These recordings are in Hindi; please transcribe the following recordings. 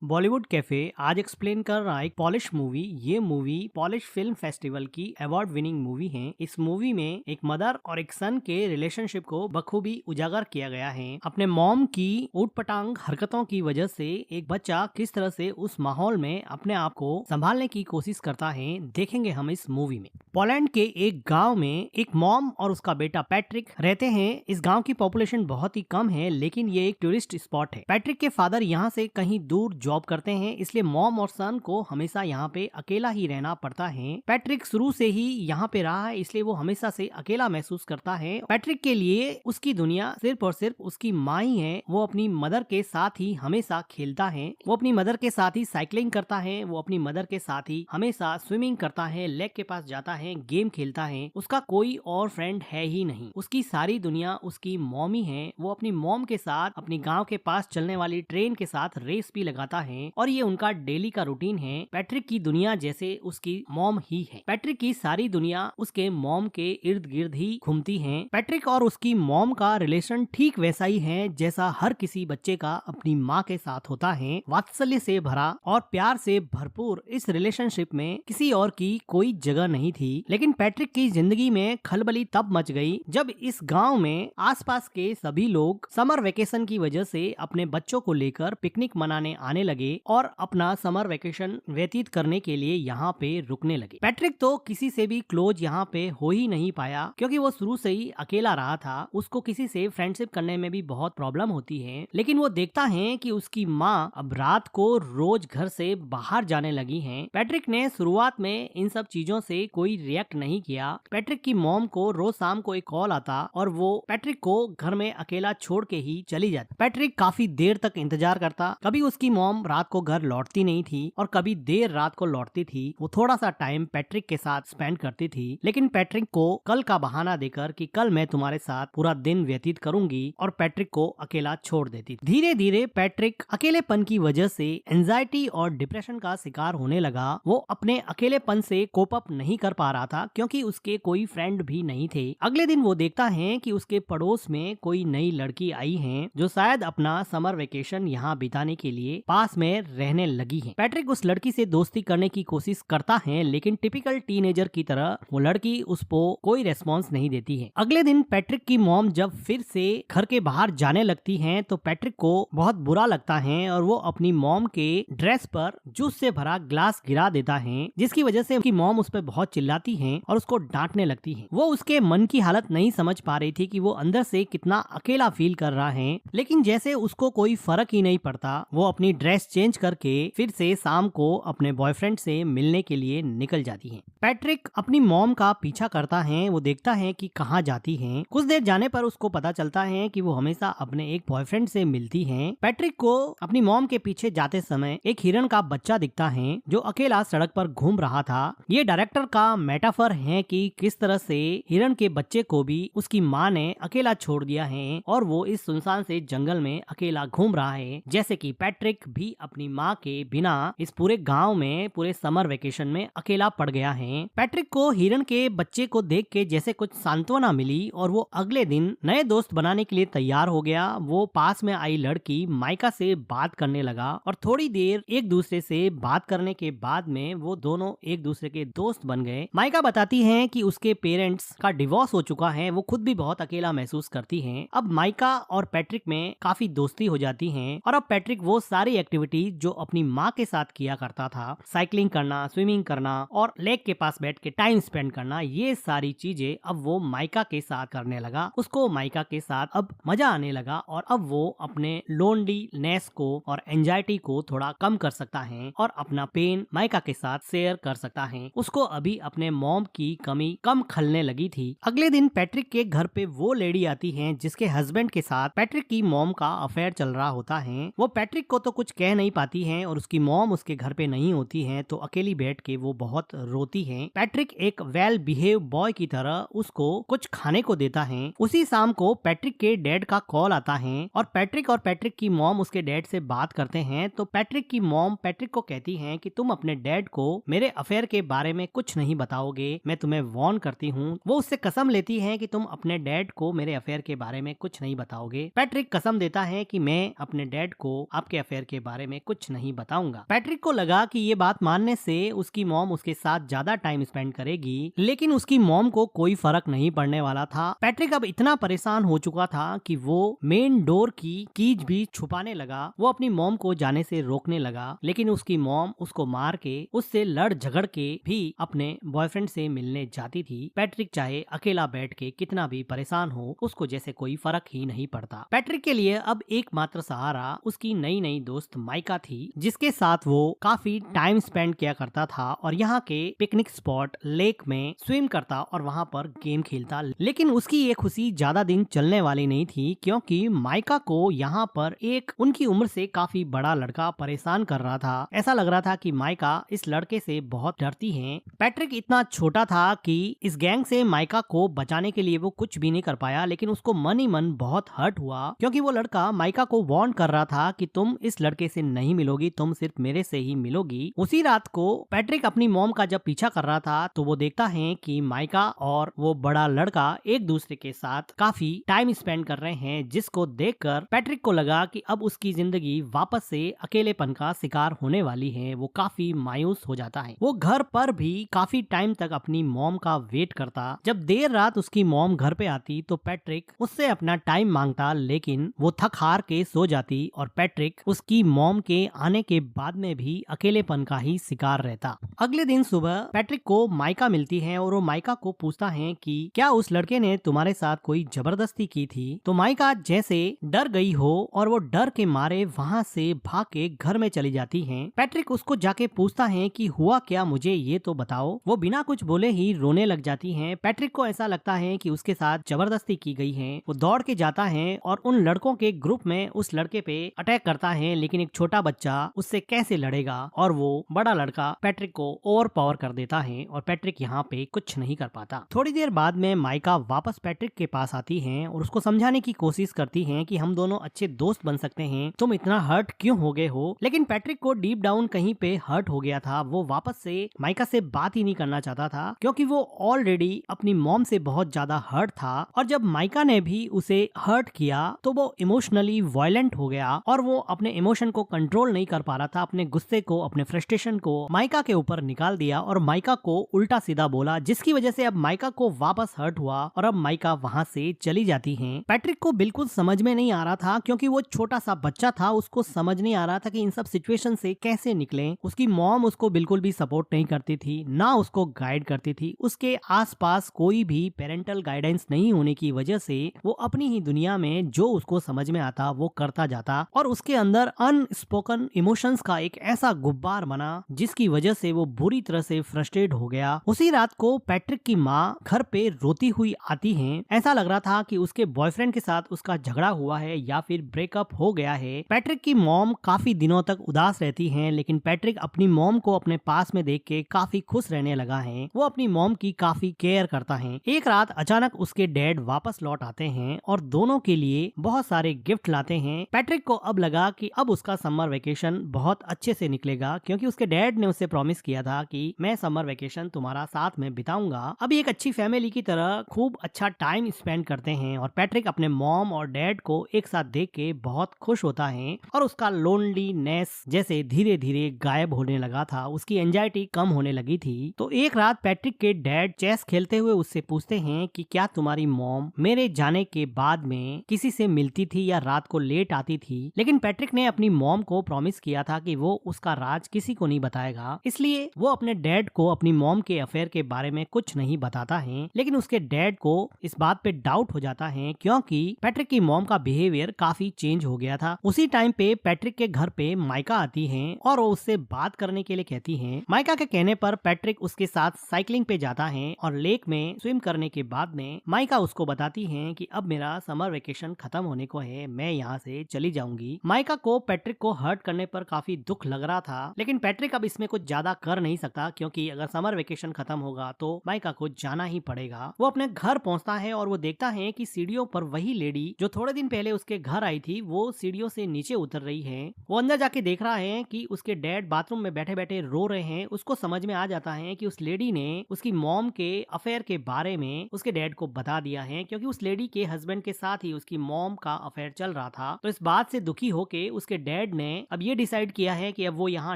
बॉलीवुड कैफे आज एक्सप्लेन कर रहा है एक पॉलिश मूवी। ये मूवी पॉलिश फिल्म फेस्टिवल की अवार्ड विनिंग मूवी है। इस मूवी में एक मदर और एक सन के रिलेशनशिप को बखूबी उजागर किया गया है। अपने मॉम की ऊटपटांग हरकतों की वजह से एक बच्चा किस तरह से उस माहौल में अपने आप को संभालने की कोशिश करता है, देखेंगे हम इस मूवी में। पोलैंड के एक गांव में एक मॉम और उसका बेटा पैट्रिक रहते हैं। इस गांव की पॉपुलेशन बहुत ही कम है, लेकिन ये एक टूरिस्ट स्पॉट है। पैट्रिक के फादर यहाँ से कहीं दूर जॉब करते हैं, इसलिए मॉम और सन को हमेशा यहाँ पे अकेला ही रहना पड़ता है। पैट्रिक शुरू से ही यहाँ पे रहा है, इसलिए वो हमेशा से अकेला महसूस करता है। पैट्रिक के लिए उसकी दुनिया सिर्फ और सिर्फ उसकी माँ ही है। वो अपनी मदर के साथ ही हमेशा खेलता है, वो अपनी मदर के साथ ही साइकिलिंग करता है, वो अपनी मदर के साथ ही हमेशा स्विमिंग करता है, लेक के पास जाता है, गेम खेलता है। उसका कोई और फ्रेंड है ही नहीं। उसकी सारी दुनिया उसकी मॉम ही है। वो अपनी मॉम के साथ अपनी गांव के पास चलने वाली ट्रेन के साथ रेस भी लगाता है और ये उनका डेली का रूटीन है। पैट्रिक की दुनिया जैसे उसकी मॉम ही है। पैट्रिक की सारी दुनिया उसके मॉम के इर्द गिर्द ही घूमती है। पैट्रिक और उसकी मॉम का रिलेशन ठीक वैसा ही है जैसा हर किसी बच्चे का अपनी माँ के साथ होता है। वात्सल्य से भरा और प्यार से भरपूर इस रिलेशनशिप में किसी और की कोई जगह नहीं थी। लेकिन पैट्रिक की जिंदगी में खलबली तब मच गई जब इस गांव में आसपास के सभी लोग समर वेकेशन की वजह से अपने बच्चों को लेकर पिकनिक मनाने आने लगे और अपना समर वेकेशन व्यतीत करने के लिए यहाँ पे रुकने लगे। पैट्रिक तो किसी से भी क्लोज यहाँ पे हो ही नहीं पाया, क्योंकि वो शुरू से ही अकेला रहा था। उसको किसी से फ्रेंडशिप करने में भी बहुत प्रॉब्लम होती है। लेकिन वो देखता है कि उसकी माँ अब रात को रोज घर से बाहर जाने लगी है। पैट्रिक ने शुरुआत में इन सब चीजों से कोई रिएक्ट नहीं किया। पैट्रिक की मॉम को रोज शाम को एक कॉल आता और वो पैट्रिक को घर में अकेला छोड़ के ही चली जाती। पैट्रिक काफी देर तक इंतजार करता। कभी उसकी मॉम रात को घर लौटती नहीं थी और कभी देर रात को लौटती थी। वो थोड़ा सा टाइम पैट्रिक के साथ स्पेंड करती थी, लेकिन पैट्रिक को कल का बहाना देकर कि कल मैं तुम्हारे साथ पूरा दिन व्यतीत करूंगी और पैट्रिक को अकेला छोड़ देती थी। धीरे धीरे पैट्रिक अकेलेपन की वजह से एंजाइटी और डिप्रेशन का शिकार होने लगा। वो अपने अकेलेपन से कोप अप नहीं कर पा रहा था, क्योंकि उसके कोई फ्रेंड भी नहीं थे। अगले दिन वो देखता है कि उसके पड़ोस में कोई नई लड़की आई है जो शायद अपना समर वेकेशन यहाँ बिताने के लिए पास में रहने लगी है। पैट्रिक उस लड़की से दोस्ती करने की कोशिश करता है, लेकिन टिपिकल टीनेजर की तरह वो लड़की उसको कोई रेस्पॉन्स नहीं देती है। अगले दिन पैट्रिक की मॉम जब फिर से घर के बाहर जाने लगती है तो पैट्रिक को बहुत बुरा लगता है और वो अपनी मॉम के ड्रेस पर जूस से भरा ग्लास गिरा देता है, जिसकी वजह से उसकी मॉम उस पर बहुत चिल्लाती है और उसको डांटने लगती है। वो उसके मन की हालत नहीं समझ पा रही थी कि वो अंदर से कितना अकेला फील कर रहा है, लेकिन जैसे उसको कोई फर्क ही नहीं पड़ता, वो अपनी ड्रेस चेंज करके फिर से शाम को अपने बॉयफ्रेंड से मिलने के लिए निकल जाती है। पैट्रिक अपनी मॉम का पीछा करता है। वो देखता है कि कहाँ जाती है। कुछ देर जाने पर उसको पता चलता है कि वो हमेशा अपने एक बॉयफ्रेंड से मिलती है। पैट्रिक को अपनी मॉम के पीछे जाते समय एक हिरन का बच्चा दिखता है जो अकेला सड़क पर घूम रहा था। ये डायरेक्टर का मेटाफर है कि किस तरह से हिरन के बच्चे को भी उसकी माँ ने अकेला छोड़ दिया है और वो इस सुनसान से जंगल में अकेला घूम रहा है, जैसे कि पैट्रिक भी अपनी माँ के बिना इस पूरे गांव में पूरे समर वेकेशन में अकेला पड़ गया है। पैट्रिक को हिरन के बच्चे को देख के जैसे कुछ सांत्वना मिली और वो अगले दिन नए दोस्त बनाने के लिए तैयार हो गया। वो पास में आई लड़की माइका से बात करने लगा और थोड़ी देर एक दूसरे से बात करने के बाद में वो दोनों एक दूसरे के दोस्त बन गए। माइका बताती है कि उसके पेरेंट्स का डिवोर्स हो चुका है। वो खुद भी बहुत अकेला महसूस करती है। अब माइका और पैट्रिक में काफी दोस्ती हो जाती है और अब पैट्रिक वो सारी एक्टिविटी जो अपनी माँ के साथ किया करता था, साइकिलिंग करना, स्विमिंग करना और लेक के पास बैठ के टाइम स्पेंड करना, ये सारी चीजें अब वो माइका के साथ करने लगा। उसको माइका के साथ अब मजा आने लगा और अब वो अपने लोनलीनेस को और एंजाइटी को थोड़ा कम कर सकता है और अपना पेन माइका के साथ शेयर कर सकता है। उसको अभी अपने मॉम की कमी कम खलने लगी थी। अगले दिन पैट्रिक के घर पे वो लेडी आती है जिसके हस्बैंड के साथ पैट्रिक की मॉम का अफेयर चल रहा होता है। वो पैट्रिक को तो कुछ कह नहीं पाती है और उसकी मॉम उसके घर पे नहीं होती है, तो अकेली बैठ के वो बहुत रोती है। पैट्रिक एक वेल बिहेव बॉय की तरह उसको कुछ खाने को देता है। उसी शाम को पैट्रिक के डैड का कॉल आता है और पैट्रिक की मॉम उसके डैड से बात करते हैं। तो पैट्रिक की मॉम पैट्रिक को कहती है कि तुम अपने डैड को मेरे अफेयर के बारे में कुछ नहीं बताओगे, मैं तुम्हें वार्न करती हूँ। वो उससे कसम लेती है कि तुम अपने डैड को मेरे अफेयर के बारे में कुछ नहीं बताओगे। पैट्रिक कसम देता है कि मैं अपने डैड को आपके अफेयर के बारे में कुछ नहीं बताऊंगा। पैट्रिक को लगा कि ये बात मानने से उसकी मॉम उसके साथ ज्यादा टाइम स्पेंड करेगी, लेकिन उसकी मॉम को कोई फर्क नहीं पड़ने वाला था। पैट्रिक अब इतना परेशान हो चुका था कि वो मेन डोर की कीज भी छुपाने लगा। वो अपनी मॉम को जाने से रोकने लगा, लेकिन उसकी मॉम उसको मार के, उससे लड़ झगड़ के भी अपने बॉयफ्रेंड से मिलने जाती थी। पैट्रिक चाहे अकेला बैठ के कितना भी परेशान हो, उसको जैसे कोई फर्क ही नहीं पड़ता। पैट्रिक के लिए अब एकमात्र सहारा उसकी नई नई दोस्त माइका थी, जिसके साथ वो काफी टाइम स्पेंड किया करता था और यहाँ के पिकनिक स्पॉट लेक में स्विम करता और वहाँ पर गेम खेलता। लेकिन उसकी ये खुशी ज्यादा दिन चलने वाली नहीं थी, क्योंकि माइका को यहाँ पर एक उनकी उम्र से काफी बड़ा लड़का परेशान कर रहा था। ऐसा लग रहा था कि माइका इस लड़के से बहुत डरती है। पैट्रिक इतना छोटा था कि इस गैंग से माइका को बचाने के लिए वो कुछ भी नहीं कर पाया, लेकिन उसको मन ही मन बहुत हर्ट हुआ, क्योंकि वो लड़का माइका को वार्न कर रहा था कि तुम इस लड़के से नहीं मिलोगी, तुम सिर्फ मेरे से ही मिलोगी। उसी रात को पैट्रिक अपनी मॉम का जब पीछा कर रहा था तो वो देखता है कि माइका और वो बड़ा लड़का एक दूसरे के साथ काफी टाइम स्पेंड कर रहे हैं, जिसको देखकर पैट्रिक को लगा कि अब उसकी जिंदगी वापस से अकेलेपन का शिकार होने वाली है। वो काफी मायूस हो जाता है। वो घर पर भी काफी टाइम तक अपनी मॉम का वेट करता। जब देर रात उसकी मॉम घर पे आती तो पैट्रिक उससे अपना टाइम मांगता, लेकिन वो थक हार के सो जाती और पैट्रिक उसकी मॉम के आने के बाद में भी अकेलेपन का ही शिकार रहता। अगले दिन सुबह पैट्रिक को माइका मिलती है और वो माइका को पूछता है कि क्या उस लड़के ने तुम्हारे साथ कोई जबरदस्ती की थी। तो माइका जैसे डर गई हो और वो डर के मारे वहाँ से भाग के घर में चली जाती है। पैट्रिक उसको जाके पूछता है कि हुआ क्या, मुझे ये तो बताओ। वो बिना कुछ बोले ही रोने लग जाती है। पैट्रिक को ऐसा लगता है कि उसके साथ जबरदस्ती की गई है। वो दौड़ के जाता है और उन लड़कों के ग्रुप में उस लड़के पे अटैक करता है, लेकिन एक छोटा बच्चा उससे कैसे लड़ेगा और वो बड़ा लड़का पैट्रिक को ओवर पावर कर देता है और पैट्रिक यहाँ पे कुछ नहीं कर पाता। थोड़ी देर बाद में माइका वापस पैट्रिक के पास आती है और उसको समझाने की कोशिश करती है कि हम दोनों अच्छे दोस्त बन सकते हैं, तुम इतना हर्ट क्यों हो गए हो। लेकिन पैट्रिक को डीप डाउन कहीं पे हर्ट हो गया था। वो वापस से माइका से बात ही नहीं करना चाहता था, क्योंकि वो ऑलरेडी अपनी मॉम से बहुत ज्यादा हर्ट था और जब माइका ने भी उसे हर्ट किया तो वो इमोशनली वायलेंट हो गया और वो अपने इमोशन को कंट्रोल नहीं कर पा रहा था। अपने गुस्से को, अपने फ्रस्ट्रेशन को माइका के ऊपर निकाल दिया और माइका को उल्टा सीधा बोला, जिसकी वजह से अब माइका को वापस हर्ट हुआ और अब माइका वहाँ से चली जाती है। पैट्रिक को बिल्कुल समझ में नहीं आ रहा था, क्योंकि वो छोटा सा बच्चा था, उसको समझ नहीं आ रहा था कि इन सब सिचुएशन से कैसे निकले। उसकी मॉम उसको बिल्कुल भी सपोर्ट नहीं करती थी, ना उसको गाइड करती थी। उसके आसपास कोई भी पेरेंटल गाइडेंस नहीं होने की वजह से वो अपनी ही दुनिया में जो उसको समझ में आता वो करता जाता और उसके अंदर अनस्पोकन इमोशंस का एक ऐसा गुब्बार बना जिसकी वजह से वो बुरी तरह से फ्रस्ट्रेट हो गया। उसी रात को पैट्रिक की माँ घर पे रोती हुई आती हैं। ऐसा लग रहा था कि उसके बॉयफ्रेंड के साथ उसका झगड़ा हुआ है या फिर ब्रेकअप हो गया है। पैट्रिक की मॉम काफी दिनों तक उदास रहती हैं, लेकिन पैट्रिक अपनी मॉम को अपने पास में देख के काफी खुश रहने लगा है। वो अपनी मॉम की काफी केयर करता है। एक रात अचानक उसके डैड वापस लौट आते हैं और दोनों के लिए बहुत सारे गिफ्ट लाते हैं। पैट्रिक को अब लगा कि अब उसका समर वेकेशन बहुत अच्छे से निकलेगा, क्योंकि उसके डैड ने उसे प्रॉमिस किया था कि मैं समर वेकेशन तुम्हारा साथ में बिताऊंगा। अभी एक अच्छी फैमिली की तरह खूब अच्छा टाइम स्पेंड करते हैं और पैट्रिक अपने मॉम और डैड को एक साथ देख के बहुत खुश होता है और उसका लोनलीनेस जैसे धीरे धीरे गायब होने लगा था, उसकी एंजाइटी कम होने लगी थी। तो एक रात पैट्रिक के डैड चेस खेलते हुए उससे पूछते हैं कि क्या तुम्हारी मॉम मेरे जाने के बाद में किसी से मिलती थी या रात को लेट आती थी। लेकिन पैट्रिक ने अपनी मॉम को प्रॉमिस किया था कि वो उसका राज किसी को नहीं बताएगा, इसलिए वो अपने डैड को अपनी मॉम के अफेयर के बारे में कुछ नहीं बताता है। लेकिन उसके डैड को इस बात पे डाउट हो जाता है, क्योंकि पैट्रिक की मॉम का बिहेवियर काफी चेंज हो गया था। उसी टाइम पे पैट्रिक के घर पे माइका आती है और वो उससे बात करने के लिए कहती है। माइका के कहने पर पैट्रिक उसके साथ साइकिलिंग पे जाता है और लेक में स्विम करने के बाद में माइका उसको बताती है कि अब मेरा समर वेकेशन खत्म होने को है, मैं यहाँ से चली जाऊंगी। माइका को पैट्रिक को हर्ट करने पर काफी दुख लग रहा था, लेकिन पैट्रिक अब इसमें कुछ ज्यादा कर नहीं सकता, क्योंकि अगर समर वेकेशन खत्म होगा तो माइका को जाना ही पड़ेगा। वो अपने घर पहुंचता है और वो देखता है कि सीढ़ियों पर वही लेडी जो थोड़े दिन पहले उसके घर आई थी वो सीढ़ियों से नीचे उतर रही है। वो अंदर जाके देख रहा है कि उसके डैड बाथरूम में बैठे बैठे रो रहे हैं। उसको समझ में आ जाता है कि उस लेडी ने उसकी मॉम के अफेयर के बारे में उसके डैड को बता दिया है, क्योंकि उस लेडी के हस्बैंड के साथ ही उसकी मॉम का अफेयर चल रहा था। तो इस बात से दुखी होके उसके डैड डैड ने अब ये डिसाइड किया है कि अब वो यहाँ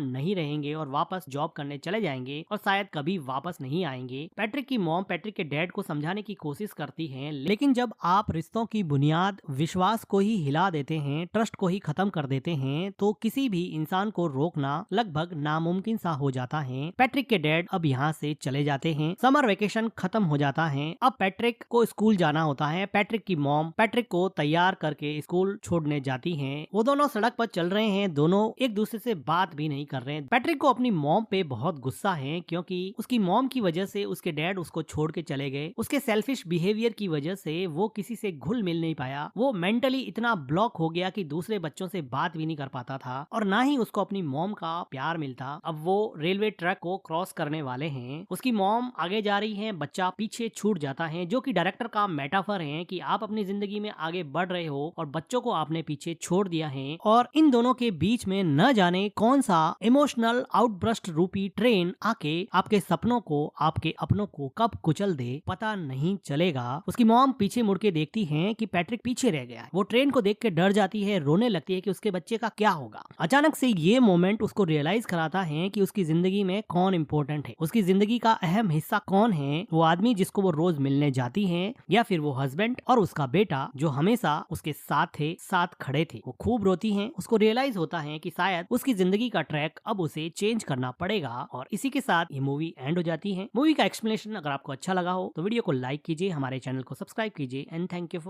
नहीं रहेंगे और वापस जॉब करने चले जाएंगे और शायद कभी वापस नहीं आएंगे। पैट्रिक की मॉम पैट्रिक के डैड को समझाने की कोशिश करती है, लेकिन जब आप रिश्तों की बुनियाद विश्वास को ही हिला देते हैं, ट्रस्ट को ही खत्म कर देते हैं, तो किसी भी इंसान को रोकना लगभग नामुमकिन सा हो जाता है। पैट्रिक के डैड अब यहाँ से चले जाते हैं। समर वेकेशन खत्म हो जाता है। अब पैट्रिक को स्कूल जाना होता है। पैट्रिक की मॉम पैट्रिक को तैयार करके स्कूल छोड़ने जाती हैं। वो दोनों सड़क पर चल रहे हैं, दोनों एक दूसरे से बात भी नहीं कर रहे हैं। पैट्रिक को अपनी मॉम पे बहुत गुस्सा है, क्योंकि उसकी मॉम की वजह से उसके डैड उसको छोड़ के चले गए। उसके सेल्फिश बिहेवियर की वजह से वो किसी से घुल मिल नहीं पाया। वो मेंटली इतना ब्लॉक हो गया कि दूसरे बच्चों से बात भी नहीं कर पाता था और ना ही उसको अपनी मॉम का प्यार मिलता। अब वो रेलवे ट्रैक को क्रॉस करने वाले हैं। उसकी मॉम आगे जा रही है, बच्चा पीछे छूट जाता है, जो कि डायरेक्टर का मेटाफर है कि आप अपनी जिंदगी में आगे बढ़ रहे हो और बच्चों को आपने पीछे छोड़ दिया है। और इन दोनों के बीच में न जाने कौन सा इमोशनल आउटब्रस्ट रूपी ट्रेन आके आपके सपनों को, आपके अपनों को कब कुचल दे पता नहीं चलेगा। उसकी मॉम पीछे मुड़ के देखती है कि पैट्रिक पीछे रह गया है। वो ट्रेन को देख के डर जाती है, रोने लगती है कि उसके बच्चे का क्या होगा। अचानक से ये मोमेंट उसको रियलाइज कराता है कि उसकी जिंदगी में कौन इम्पोर्टेंट है, उसकी जिंदगी का अहम हिस्सा कौन है। वो आदमी जिसको वो रोज मिलने जाती है, या फिर वो हस्बैंड और उसका बेटा जो हमेशा उसके साथ थे, साथ खड़े थे। वो खूब रोती है। उसको रियलाइज होता है कि शायद उसकी जिंदगी का ट्रैक अब उसे चेंज करना पड़ेगा। और इसी के साथ ये मूवी एंड हो जाती है। मूवी का एक्सप्लेनेशन अगर आपको अच्छा लगा हो तो वीडियो को लाइक कीजिए, हमारे चैनल को सब्सक्राइब कीजिए एंड थैंक यू फॉर